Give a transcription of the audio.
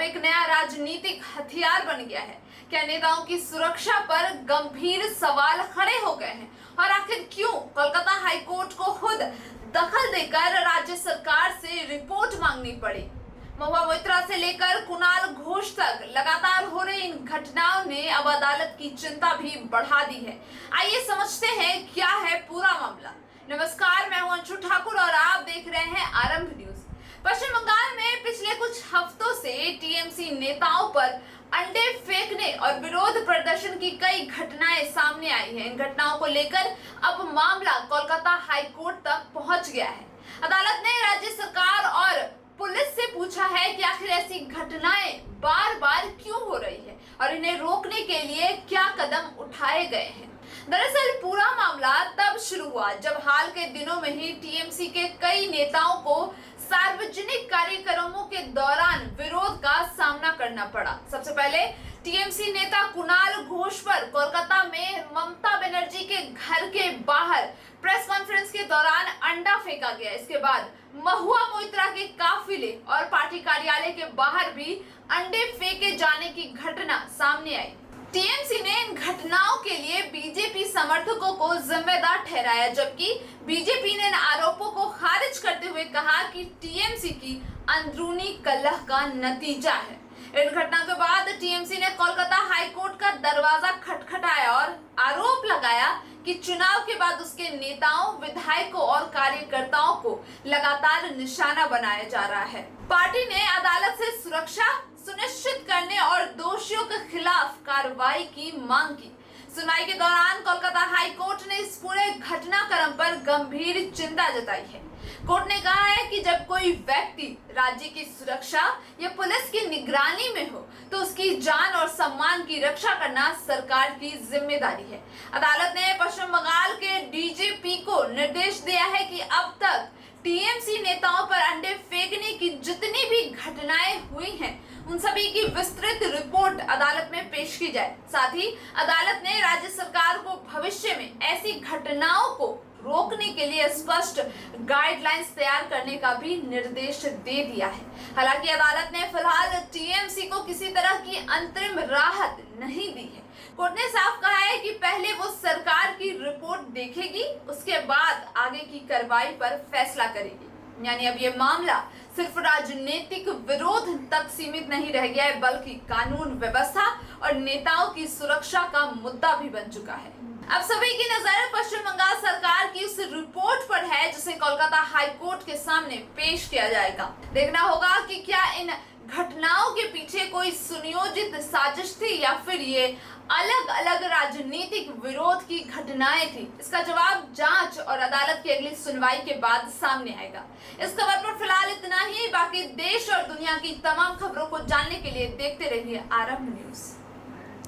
एक नया राजनीतिक हथियार बन गया है। क्या नेताओं की सुरक्षा पर गंभीर सवाल खड़े हो गए हैं? और आखिर क्यों कोलकाता हाईकोर्ट को खुद दखल देकर राज्य सरकार से रिपोर्ट मांगनी पड़ी? महुआ मोइत्रा से लेकर कुणाल घोष तक लगातार हो रही इन घटनाओं ने अब अदालत की चिंता भी बढ़ा दी है। आइए समझते हैं क्या है पूरा मामला। नमस्कार, मैं हूं अंशु ठाकुर और आप देख रहे हैं आरंभ न्यूज। पश्चिम बंगाल में पिछले कुछ हफ्तों से टीएमसी नेताओं पर अंडे फेंकने और विरोध प्रदर्शन की कई घटनाएं सामने आई हैं। इन घटनाओं को लेकर अब मामला कोलकाता हाईकोर्ट तक पहुंच गया है। अदालत ने राज्य सरकार और पुलिस से पूछा है कि आखिर ऐसी घटनाएं बार बार क्यों हो रही है और इन्हें रोकने के लिए क्या कदम उठाए गए हैं। दरअसल पूरा मामला तब शुरू हुआ जब हाल के दिनों में ही टीएमसी के कई नेताओं को सार्वजनिक कार्यक्रमों के दौरान विरोध का सामना करना पड़ा। सबसे पहले टीएमसी नेता कुणाल घोष पर कोलकाता में ममता बनर्जी के घर के बाहर प्रेस कॉन्फ्रेंस के दौरान अंडा फेंका गया। इसके बाद महुआ मोइत्रा के काफिले और पार्टी कार्यालय के बाहर भी अंडे फेंके जाने की घटना सामने आई। टीएमसी ने इन घटनाओं के लिए बीजेपी समर्थकों को जिम्मेदार ठहराया, जबकि बीजेपी ने इन आरोपों को खारिज करते हुए कहा कि टीएमसी की अंदरूनी कलह का नतीजा है। इन घटना के बाद टीएमसी ने कोलकाता हाईकोर्ट का दरवाजा खटखटाया और आरोप लगाया कि चुनाव के बाद उसके नेताओं, विधायकों और कार्यकर्ताओं को लगातार निशाना बनाया जा रहा है। पार्टी ने अदालत से सुरक्षा सुनिश्चित करने और दोषियों के खिलाफ कार्रवाई की मांग की। सुनवाई के दौरान कोलकाता हाई कोर्ट ने इस पूरे घटनाक्रम पर गंभीर चिंता जताई है। कोर्ट ने कहा है कि जब कोई व्यक्ति राज्य की सुरक्षा या पुलिस की निगरानी में हो तो उसकी जान और सम्मान की रक्षा करना सरकार की जिम्मेदारी है। अदालत ने पश्चिम बंगाल के डीजीपी को निर्देश दिया है कि अब तक टीएमसी नेताओं पर अंडे फेंकने की जितनी भी घटनाएं हुई हैं उन सभी की विस्तृत रिपोर्ट अदालत में पेश की जाए। साथ ही अदालत ने राज्य सरकार को भविष्य में ऐसी घटनाओं को रोकने के लिए स्पष्ट गाइडलाइंस तैयार करने का भी निर्देश दे दिया है। हालांकि अदालत ने फिलहाल टीएमसी को किसी तरह की अंतरिम राहत नहीं दी है। कोर्ट ने साफ कहा है कि पहले वो सरकार की रिपोर्ट देखेगी, उसके बाद आगे की कार्रवाई पर फैसला करेगी। यानी अब ये मामला सिर्फ राजनीतिक विरोध तक सीमित नहीं रह गया है, बल्कि कानून व्यवस्था और नेताओं की सुरक्षा का मुद्दा भी बन चुका है। अब सभी की नजर पश्चिम बंगाल सरकार की उस रिपोर्ट पर है जिसे कोलकाता हाईकोर्ट के सामने पेश किया जाएगा। देखना होगा कि क्या इन घटनाओं के पीछे कोई सुनियोजित साजिश थी या फिर ये अलग अलग राजनीतिक विरोध की घटनाएं थी। इसका जवाब जांच और अदालत की अगली सुनवाई के बाद सामने आएगा। इस खबर पर फिलहाल इतना ही। बाकी देश और दुनिया की तमाम खबरों को जानने के लिए देखते रहिए आरंभ न्यूज।